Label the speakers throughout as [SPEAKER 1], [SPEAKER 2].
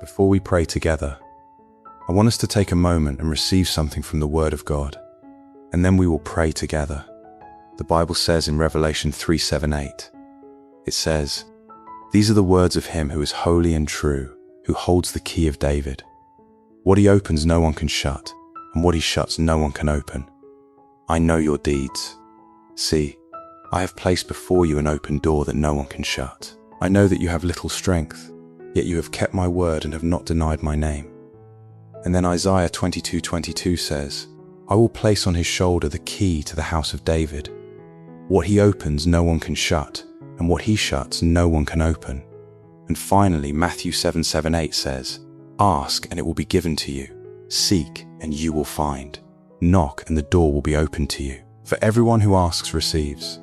[SPEAKER 1] before we pray together, I want us to take a moment and receive something from the Word of God, and then we will pray together. The Bible says in Revelation 3:7-8, it says, "These are the words of him who is holy and true, who holds the key of David. What he opens no one can shut, and what he shuts no one can open. I know your deeds. See, I have placed before you an open door that no one can shut. I know that you have little strength, yet you have kept my word and have not denied my name." And then Isaiah 22:22 says, "I will place on his shoulder the key to the house of David. What he opens no one can shut, and what he shuts no one can open." And finally, Matthew 7:7-8 says, "Ask and it will be given to you. Seek and you will find. Knock and the door will be opened to you. For everyone who asks receives.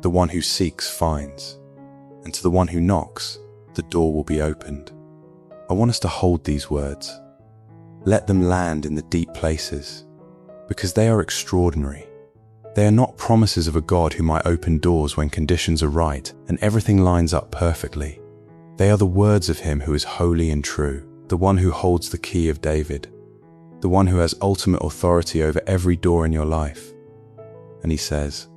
[SPEAKER 1] The one who seeks finds. And to the one who knocks, the door will be opened." I want us to hold these words. Let them land in the deep places, because they are extraordinary. They are not promises of a God who might open doors when conditions are right and everything lines up perfectly. They are the words of him who is holy and true, the one who holds the key of David, the one who has ultimate authority over every door in your life. And he says,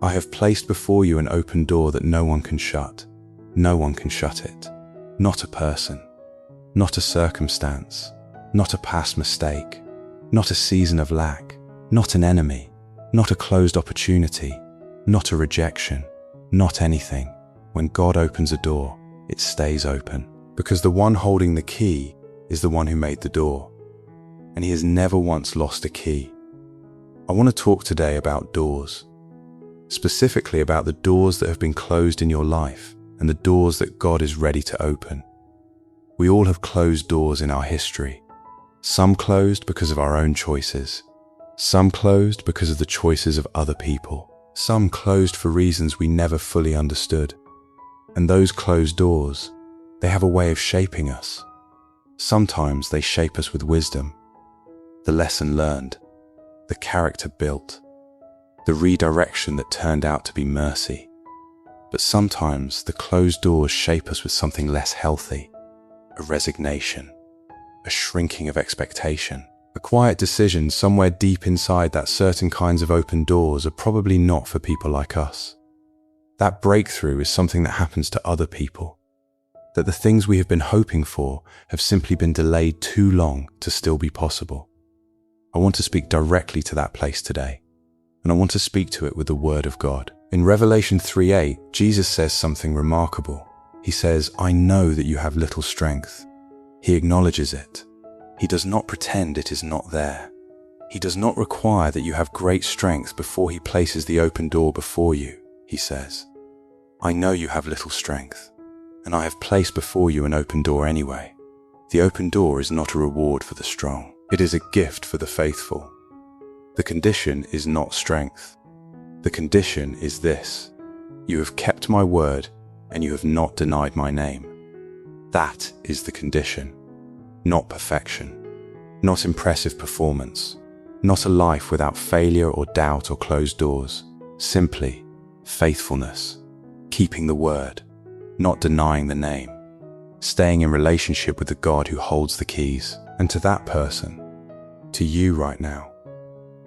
[SPEAKER 1] "I have placed before you an open door that no one can shut. No one can shut it. Not a person, not a circumstance, not a past mistake, not a season of lack, not an enemy, not a closed opportunity, not a rejection, not anything. When God opens a door, it stays open, because the one holding the key is the one who made the door, and he has never once lost a key." I want to talk today about doors, specifically about the doors that have been closed in your life and the doors that God is ready to open. We all have closed doors in our history. Some closed because of our own choices. Some closed because of the choices of other people. Some closed for reasons we never fully understood. And those closed doors, they have a way of shaping us. Sometimes they shape us with wisdom, the lesson learned, the character built, the redirection that turned out to be mercy. But sometimes the closed doors shape us with something less healthy, a resignation, a shrinking of expectation, a quiet decision somewhere deep inside that certain kinds of open doors are probably not for people like us. That breakthrough is something that happens to other people, that the things we have been hoping for have simply been delayed too long to still be possible. I want to speak directly to that place today, and I want to speak to it with the Word of God. In Revelation 3:8, Jesus says something remarkable. He says, "I know that you have little strength." He acknowledges it. He does not pretend it is not there. He does not require that you have great strength before he places the open door before you. He says, "I know you have little strength, and I have placed before you an open door anyway." The open door is not a reward for the strong. It is a gift for the faithful. The condition is not strength. The condition is this: you have kept my word, and you have not denied my name. That is the condition, not perfection, not impressive performance, not a life without failure or doubt or closed doors. Simply faithfulness, keeping the word, not denying the name, staying in relationship with the God who holds the keys. And to that person, to you right now,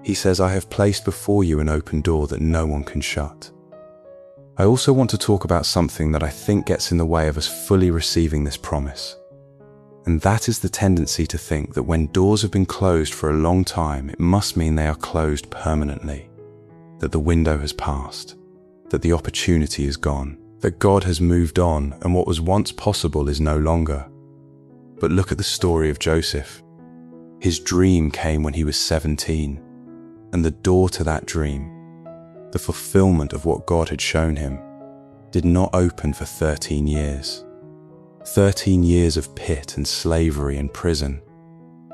[SPEAKER 1] he says, "I have placed before you an open door that no one can shut." I also want to talk about something that I think gets in the way of us fully receiving this promise. And that is the tendency to think that when doors have been closed for a long time, it must mean they are closed permanently, that the window has passed, that the opportunity is gone, that God has moved on and what was once possible is no longer. But look at the story of Joseph. His dream came when he was 17, and the door to that dream, the fulfillment of what God had shown him, did not open for 13 years. 13 years of pit and slavery and prison.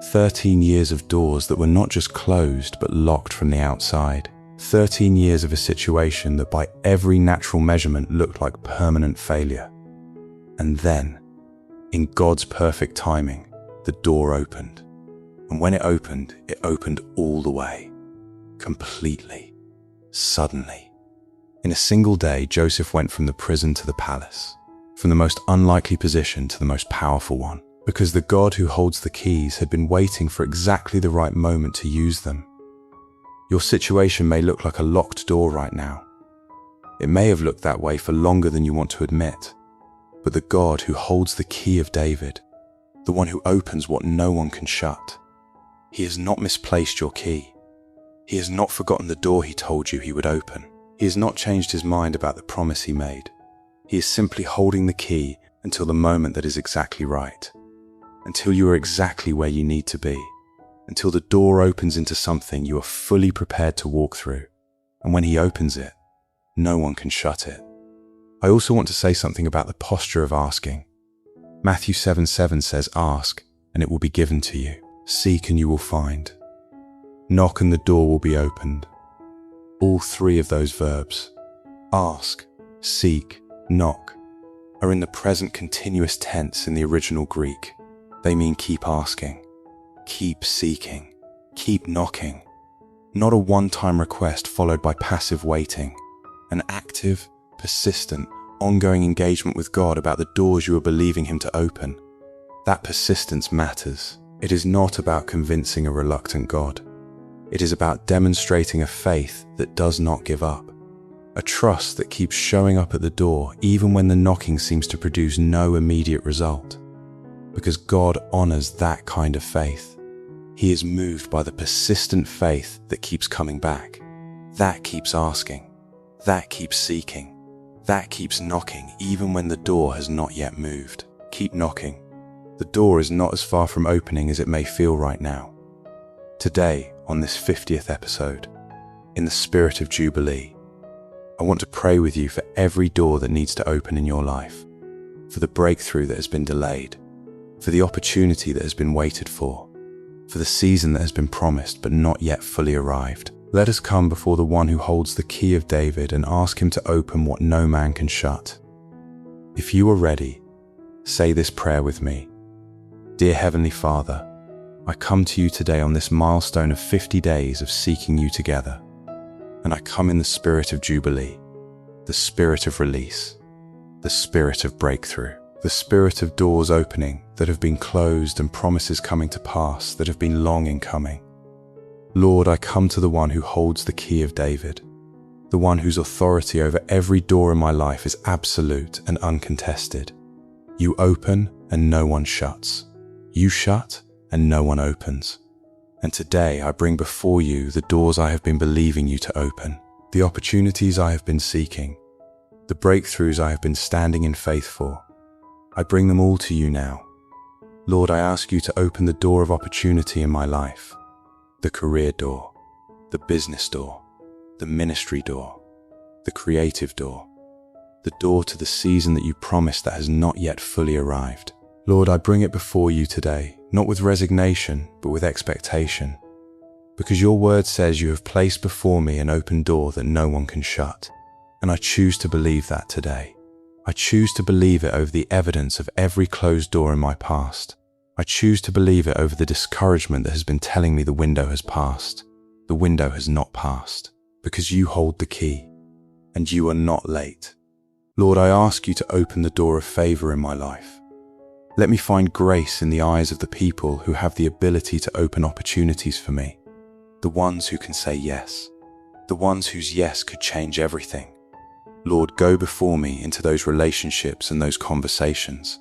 [SPEAKER 1] 13 years of doors that were not just closed but locked from the outside. 13 years of a situation that by every natural measurement looked like permanent failure. And then, in God's perfect timing, the door opened. And when it opened all the way, completely, suddenly. In a single day, Joseph went from the prison to the palace, from the most unlikely position to the most powerful one, because the God who holds the keys had been waiting for exactly the right moment to use them. Your situation may look like a locked door right now. It may have looked that way for longer than you want to admit, but the God who holds the key of David, the one who opens what no one can shut, he has not misplaced your key. He has not forgotten the door he told you he would open. He has not changed his mind about the promise he made. He is simply holding the key until the moment that is exactly right, until you are exactly where you need to be, until the door opens into something you are fully prepared to walk through, and when he opens it, no one can shut it. I also want to say something about the posture of asking. Matthew 7:7 says, "Ask, and it will be given to you. Seek, and you will find. Knock, and the door will be opened." All three of those verbs, ask, seek, knock, are in the present continuous tense in the original Greek. They mean keep asking, keep seeking, keep knocking. Not a one-time request followed by passive waiting. An active, persistent, ongoing engagement with God about the doors you are believing him to open. That persistence matters. It is not about convincing a reluctant God. It is about demonstrating a faith that does not give up. A trust that keeps showing up at the door even when the knocking seems to produce no immediate result. Because God honors that kind of faith. He is moved by the persistent faith that keeps coming back. That keeps asking. That keeps seeking. That keeps knocking even when the door has not yet moved. Keep knocking. The door is not as far from opening as it may feel right now. Today, on this 50th episode, in the spirit of Jubilee, I want to pray with you for every door that needs to open in your life, for the breakthrough that has been delayed, for the opportunity that has been waited for the season that has been promised but not yet fully arrived. Let us come before the one who holds the key of David and ask him to open what no man can shut. If you are ready, say this prayer with me. Dear Heavenly Father, I come to you today on this milestone of 50 days of seeking you together, and I come in the spirit of Jubilee, the spirit of release, the spirit of breakthrough, the spirit of doors opening that have been closed and promises coming to pass that have been long in coming. Lord, I come to the one who holds the key of David, the one whose authority over every door in my life is absolute and uncontested. You open and no one shuts. You shut and no one opens. And today I bring before you the doors I have been believing you to open, the opportunities I have been seeking, the breakthroughs I have been standing in faith for. I bring them all to you now. Lord, I ask you to open the door of opportunity in my life, the career door, the business door, the ministry door, the creative door, the door to the season that you promised that has not yet fully arrived. Lord, I bring it before you today, not with resignation, but with expectation, because your word says you have placed before me an open door that no one can shut, and I choose to believe that today. I choose to believe it over the evidence of every closed door in my past. I choose to believe it over the discouragement that has been telling me the window has passed. The window has not passed, because you hold the key, and you are not late. Lord, I ask you to open the door of favor in my life. Let me find grace in the eyes of the people who have the ability to open opportunities for me, the ones who can say yes, the ones whose yes could change everything. Lord, go before me into those relationships and those conversations.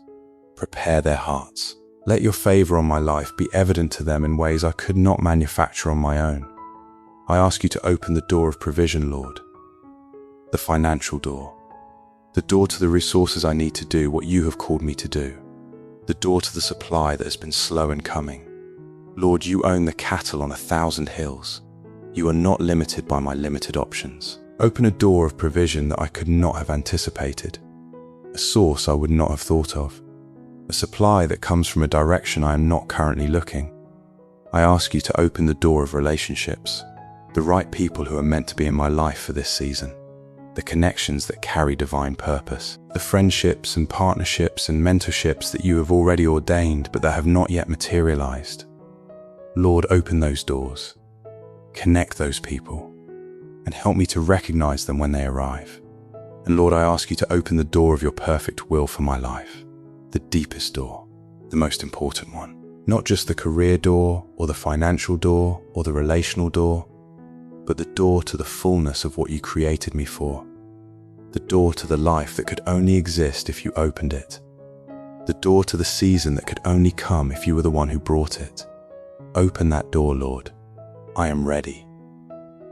[SPEAKER 1] Prepare their hearts. Let your favor on my life be evident to them in ways I could not manufacture on my own. I ask you to open the door of provision, Lord, the financial door, the door to the resources I need to do what you have called me to do, the door to the supply that has been slow in coming. Lord, you own the cattle on 1,000 hills. You are not limited by my limited options. Open a door of provision that I could not have anticipated, a source I would not have thought of, a supply that comes from a direction I am not currently looking. I ask you to open the door of relationships, the right people who are meant to be in my life for this season, the connections that carry divine purpose, the friendships and partnerships and mentorships that you have already ordained but that have not yet materialized. Lord, open those doors, connect those people, and help me to recognize them when they arrive. And Lord, I ask you to open the door of your perfect will for my life, the deepest door, the most important one. Not just the career door or the financial door or the relational door, but the door to the fullness of what you created me for. The door to the life that could only exist if you opened it. The door to the season that could only come if you were the one who brought it. Open that door, Lord. I am ready.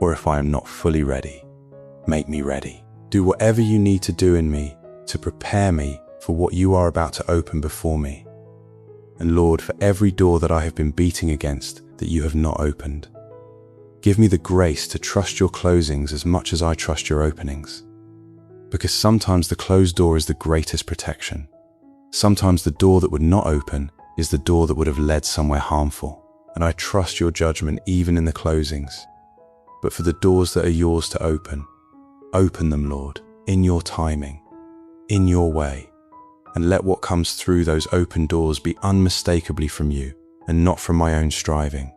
[SPEAKER 1] Or if I am not fully ready, make me ready. Do whatever you need to do in me to prepare me for what you are about to open before me. And Lord, for every door that I have been beating against that you have not opened, give me the grace to trust your closings as much as I trust your openings. Because sometimes the closed door is the greatest protection. Sometimes the door that would not open is the door that would have led somewhere harmful. And I trust your judgment even in the closings. But for the doors that are yours to open them, Lord, in your timing, in your way. And let what comes through those open doors be unmistakably from you and not from my own striving.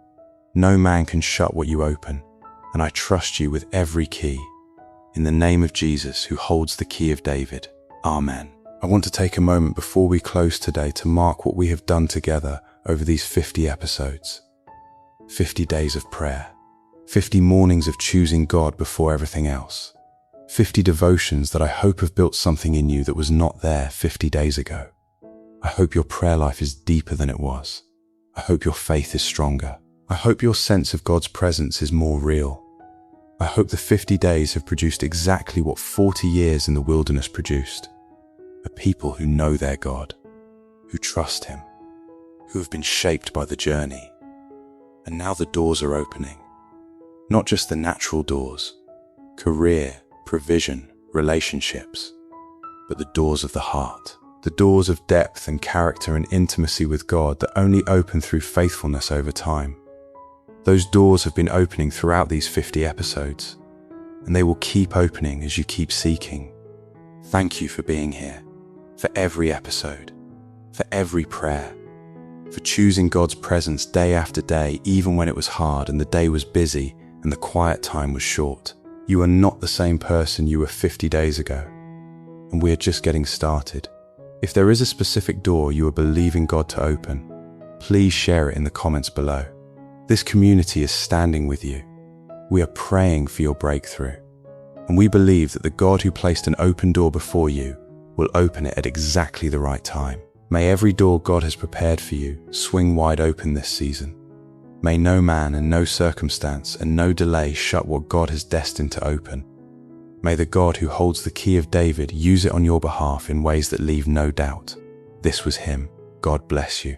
[SPEAKER 1] No man can shut what you open, and I trust you with every key. In the name of Jesus, who holds the key of David. Amen. I want to take a moment before we close today to mark what we have done together over these 50 episodes. 50 days of prayer. 50 mornings of choosing God before everything else. 50 devotions that I hope have built something in you that was not there 50 days ago. I hope your prayer life is deeper than it was. I hope your faith is stronger. I hope your sense of God's presence is more real. I hope the 50 days have produced exactly what 40 years in the wilderness produced. A people who know their God, who trust Him, who have been shaped by the journey. And now the doors are opening. Not just the natural doors, career, provision, relationships, but the doors of the heart. The doors of depth and character and intimacy with God that only open through faithfulness over time. Those doors have been opening throughout these 50 episodes, and they will keep opening as you keep seeking. Thank you for being here, for every episode, for every prayer, for choosing God's presence day after day, even when it was hard and the day was busy and the quiet time was short. You are not the same person you were 50 days ago, and we are just getting started. If there is a specific door you are believing God to open, please share it in the comments below. This community is standing with you. We are praying for your breakthrough, and we believe that the God who placed an open door before you will open it at exactly the right time. May every door God has prepared for you swing wide open this season. May no man and no circumstance and no delay shut what God has destined to open. May the God who holds the key of David use it on your behalf in ways that leave no doubt. This was him. God bless you.